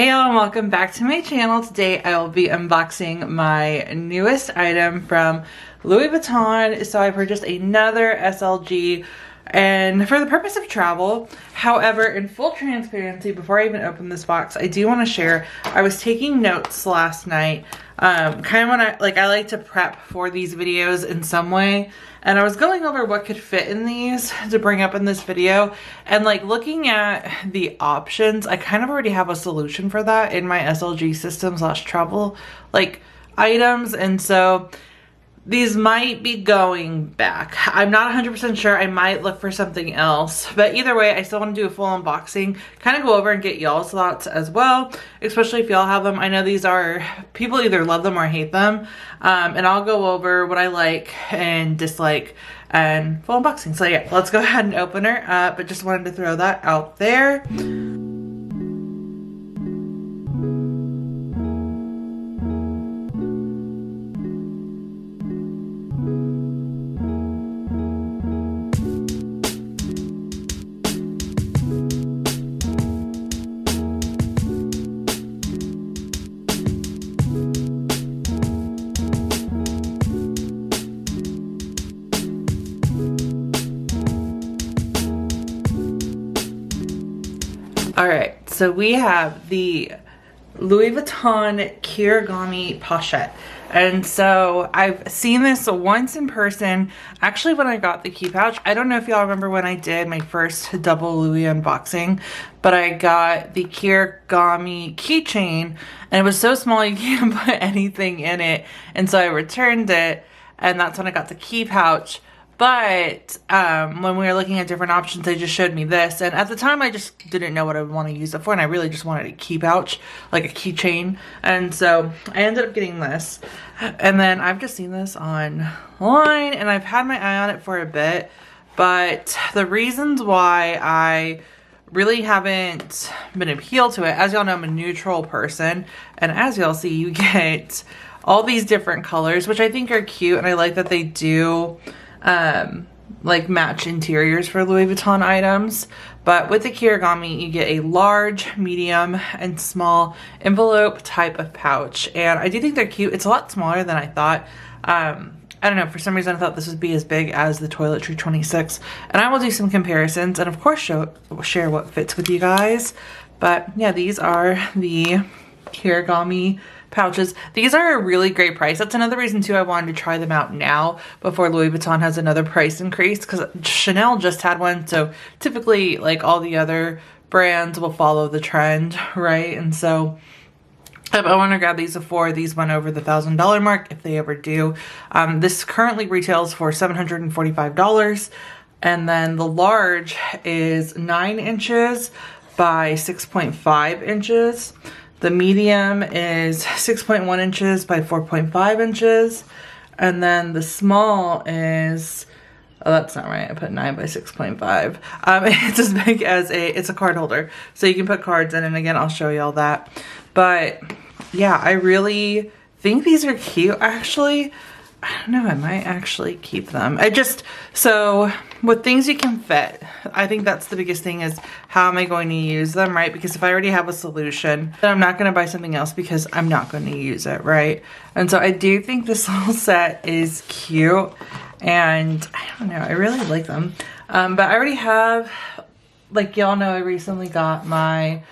Hey y'all, and welcome back to my channel. Today I will be unboxing my newest item from Louis Vuitton. So I purchased another SLG and for the purpose of travel. However, in full transparency, before I even open this box, I do want to share, I was taking notes last night. Kind of when I like to prep for these videos in some way, and I was going over what could fit in these to bring up in this video, and like looking at the options, I kind of already have a solution for that in my SLG system / travel like items, and so these might be going back. I'm not 100% sure. I might look for something else. But either way, I still want to do a full unboxing. Kind of go over and get y'all's thoughts as well. Especially if y'all have them. I know these are, people either love them or hate them. And I'll go over what I like and dislike and full unboxing. So yeah, let's go ahead and open her up. But just wanted to throw that out there. Alright, so we have the Louis Vuitton Kirigami Pochette. And so I've seen this once in person, actually when I got the key pouch. I don't know if y'all remember when I did my first double Louis unboxing, but I got the Kirigami keychain and it was so small you can't put anything in it. And so I returned it, and that's when I got the key pouch. But when we were looking at different options, they just showed me this, and at the time I just didn't know what I would want to use it for, and I really just wanted a key pouch, like a keychain. And so I ended up getting this, and then I've just seen this online and I've had my eye on it for a bit, but the reasons why I really haven't been appealed to it, as y'all know, I'm a neutral person, and as y'all see, you get all these different colors, which I think are cute, and I like that they do like match interiors for Louis Vuitton items. But with the Kirigami, you get a large, medium, and small envelope type of pouch, and I do think they're cute. It's a lot smaller than I thought. I don't know, for some reason I thought this would be as big as the Toiletry 26, and I will do some comparisons and of course share what fits with you guys. But yeah, these are the Kirigami pouches. These are a really great price. That's another reason too I wanted to try them out now before Louis Vuitton has another price increase, because Chanel just had one, so typically like all the other brands will follow the trend, right? And so I want to grab these before these went over the $1,000 mark, if they ever do. This currently retails for $745, and then the large is 9 inches by 6.5 inches. The medium is 6.1 inches by 4.5 inches. And then the small is, oh, that's not right. I put 9 by 6.5. It's as big as it's a card holder. So you can put cards in, and again, I'll show you all that. But yeah, I really think these are cute, actually. I don't know, I might actually keep them. So with things you can fit, I think that's the biggest thing, is how am I going to use them, right? Because if I already have a solution, then I'm not going to buy something else because I'm not going to use it, right? And so I do think this little set is cute, and I don't know, I really like them. But I already have, like y'all know, I recently got my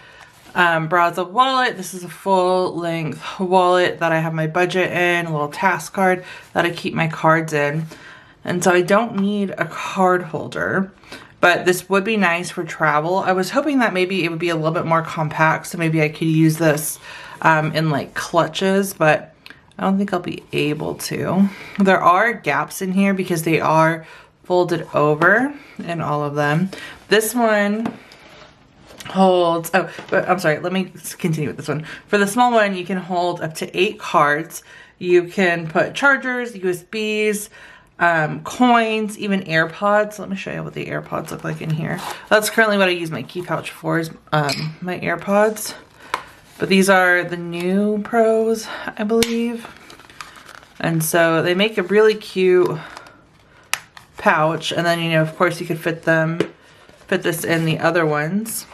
Braza wallet. This is a full length wallet that I have my budget in, a little task card that I keep my cards in. And so I don't need a card holder, but this would be nice for travel. I was hoping that maybe it would be a little bit more compact, so maybe I could use this in like clutches, but I don't think I'll be able to. There are gaps in here because they are folded over in all of them. This one holds, but I'm sorry, let me continue with this one. For the small one, you can hold up to 8 cards. You can put chargers, USBs, coins, even AirPods. Let me show you what the AirPods look like in here. That's currently what I use my key pouch for, is my AirPods. But these are the new Pros, I believe. And so they make a really cute pouch. And then, you know, of course you could fit this in the other ones.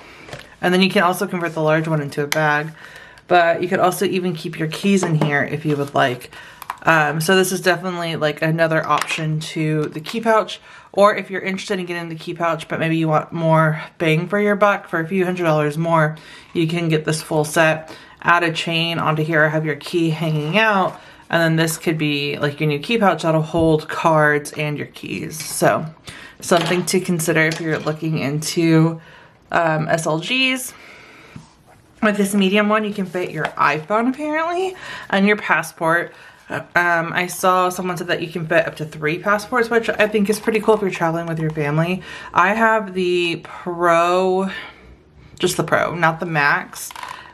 And then you can also convert the large one into a bag. But you could also even keep your keys in here if you would like. So this is definitely like another option to the key pouch. Or if you're interested in getting the key pouch, but maybe you want more bang for your buck for a few $100s more, you can get this full set. Add a chain onto here, have your key hanging out. And then this could be like your new key pouch that'll hold cards and your keys. So something to consider if you're looking into SLGs. With this medium one, you can fit your iPhone apparently and your passport. I saw someone said that you can fit up to 3 passports, which I think is pretty cool if you're traveling with your family. I have the Pro, just the Pro, not the Max.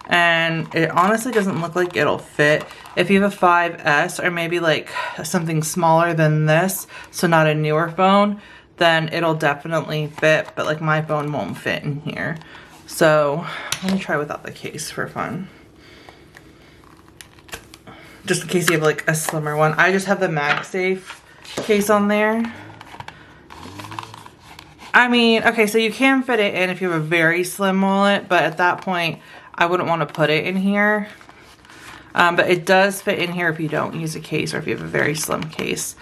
And it honestly doesn't look like it'll fit. If you have a 5S or maybe like something smaller than this, so not a newer phone, then it'll definitely fit, but like my phone won't fit in here. So let me try without the case for fun. Just in case you have like a slimmer one. I just have the MagSafe case on there. I mean, okay, so you can fit it in if you have a very slim wallet, but at that point, I wouldn't want to put it in here. But it does fit in here if you don't use a case or if you have a very slim case.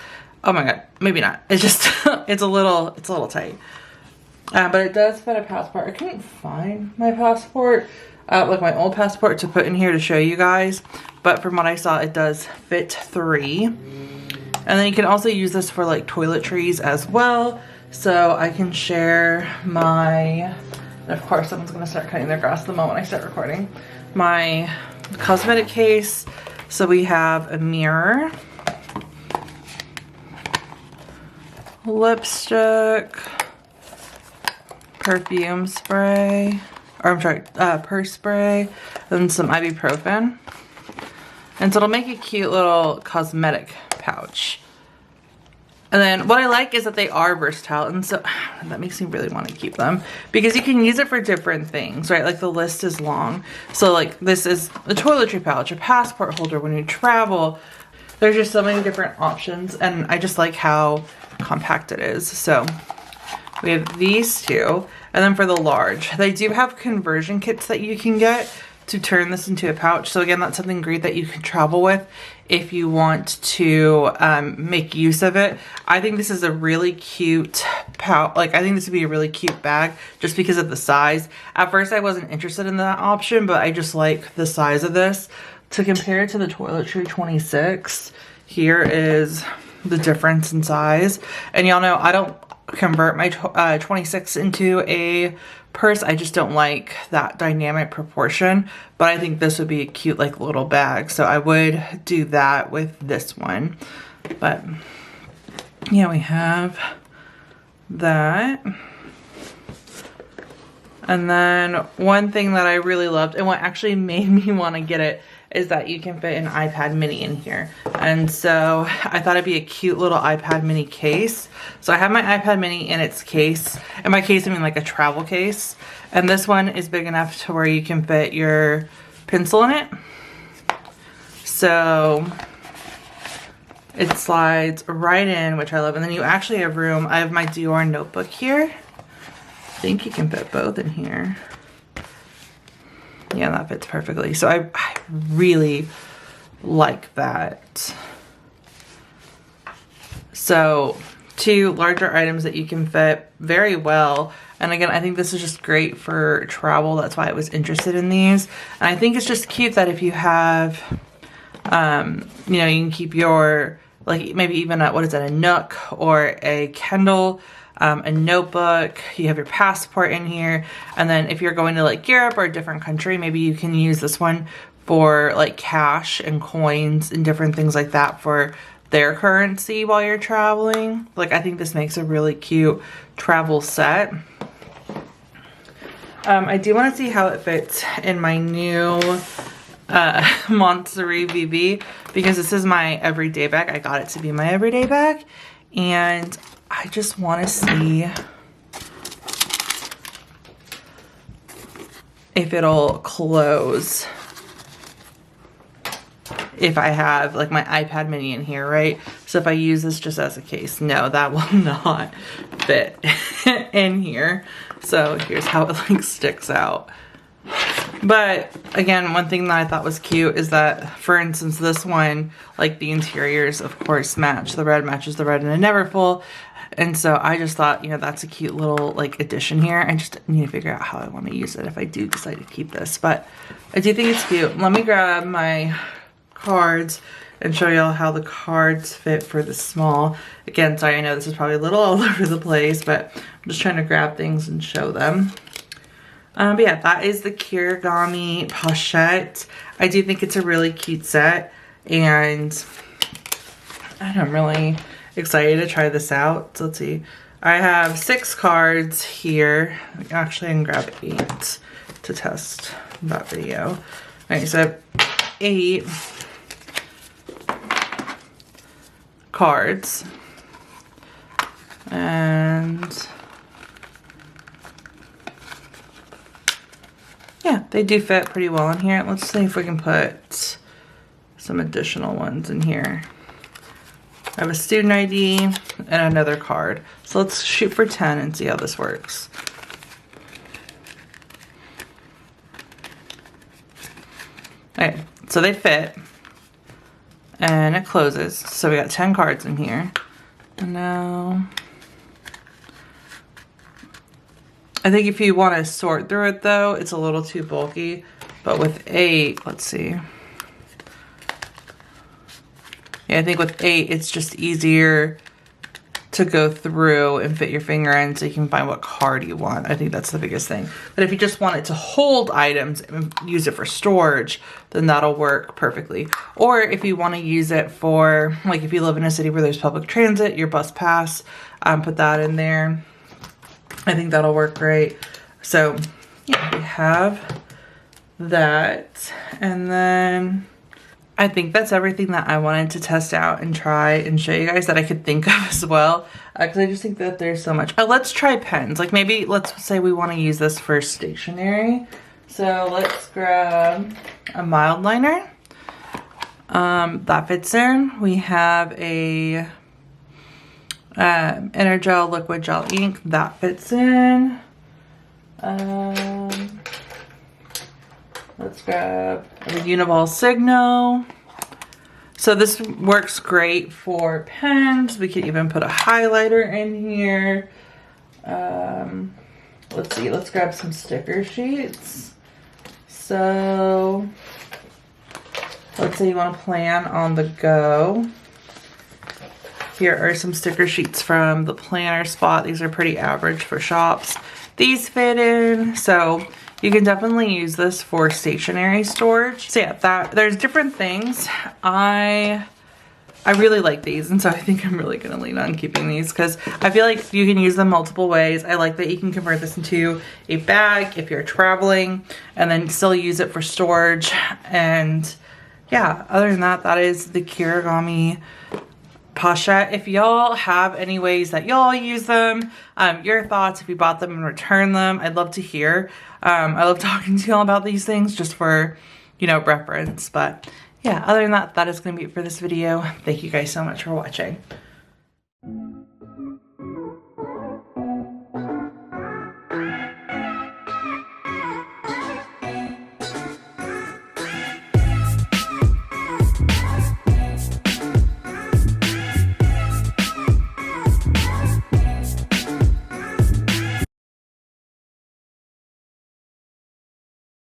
Oh my God, maybe not. It's just, it's a little tight. But it does fit a passport. I couldn't find my passport, like my old passport to put in here to show you guys. But from what I saw, it does fit 3. And then you can also use this for like toiletries as well. So I can share my, and of course someone's gonna start cutting their grass the moment I start recording, my cosmetic case. So we have a mirror, lipstick, perfume spray, or I'm sorry, purse spray, then some ibuprofen. And so it'll make a cute little cosmetic pouch. And then what I like is that they are versatile, and so that makes me really want to keep them because you can use it for different things, right? Like the list is long. So like this is a toiletry pouch, a passport holder when you travel. There's just so many different options, and I just like how compact it is. So we have these two, and then for the large, they do have conversion kits that you can get to turn this into a pouch. So again, that's something great that you can travel with if you want to make use of it. I think this is a really cute pouch. Like I think this would be a really cute bag just because of the size. At first I wasn't interested in that option, but I just like the size of this. To compare it to the Toiletry 26, here is the difference in size. And y'all know I don't convert my 26 into a purse. I just don't like that dynamic proportion, but I think this would be a cute like little bag. So I would do that with this one. But yeah, we have that. And then one thing that I really loved and what actually made me want to get it is that you can fit an iPad mini in here. And so I thought it'd be a cute little iPad mini case. So I have my iPad mini in its case. And by case, I mean like a travel case. And this one is big enough to where you can fit your pencil in it. So it slides right in, which I love. And then you actually have room. I have my Dior notebook here. I think you can fit both in here. Yeah, that fits perfectly. So I really like that. So 2 larger items that you can fit very well. And again, I think this is just great for travel. That's why I was interested in these. And I think it's just cute that if you have, you know, you can keep your, like maybe even a, what is it, a Nook or a Kindle, a notebook, you have your passport in here, and then if you're going to like Europe or a different country, maybe you can use this one for like cash and coins and different things like that for their currency while you're traveling. Like I think this makes a really cute travel set. I do want to see how it fits in my new Montsuri VB because this is my everyday bag. I got it to be my everyday bag, and I just want to see if it'll close if I have like my iPad mini in here, right? So if I use this just as a case, no, that will not fit in here. So here's how it like sticks out. But again, one thing that I thought was cute is that, for instance, this one, like the interiors, of course, match. The red matches the red in a Neverfull. And so I just thought, you know, that's a cute little like addition here. I just need to figure out how I want to use it if I do decide to keep this. But I do think it's cute. Let me grab my cards and show y'all how the cards fit for the small. Again, sorry, I know this is probably a little all over the place, but I'm just trying to grab things and show them. But yeah, that is the Kirigami Pochette. I do think it's a really cute set, and I'm really excited to try this out. So let's see. I have 6 cards here. Actually, I can grab 8 to test that video. Alright, so 8 cards. And yeah, they do fit pretty well in here. Let's see if we can put some additional ones in here. I have a student ID and another card. So let's shoot for 10 and see how this works. Okay, so they fit. And it closes. So we got 10 cards in here. And now I think if you want to sort through it though, it's a little too bulky. But with 8, let's see. Yeah, I think with 8, it's just easier to go through and fit your finger in so you can find what card you want. I think that's the biggest thing. But if you just want it to hold items and use it for storage, then that'll work perfectly. Or if you want to use it for, like if you live in a city where there's public transit, your bus pass, put that in there. I think that'll work great. So yeah, we have that. And then I think that's everything that I wanted to test out and try and show you guys that I could think of as well. Because I just think that there's so much. Let's try pens. Like maybe let's say we want to use this for stationery. So let's grab a mild liner. That fits in. We have a Energel liquid gel ink. That fits in. Let's grab a Uniball Signo. So this works great for pens. We could even put a highlighter in here. Let's see, let's grab some sticker sheets. So let's say you want to plan on the go. Here are some sticker sheets from the planner spot. These are pretty average for shops. These fit in, so you can definitely use this for stationery storage. So yeah, there's different things. I really like these, and so I think I'm really gonna lean on keeping these because I feel like you can use them multiple ways. I like that you can convert this into a bag if you're traveling and then still use it for storage. And yeah, other than that, that is the Kirigami Pochette. If y'all have any ways that y'all use them, your thoughts, if you bought them and returned them, I'd love to hear. I love talking to y'all about these things just for, you know, reference. But yeah, other than that, that is going to be it for this video. Thank you guys so much for watching.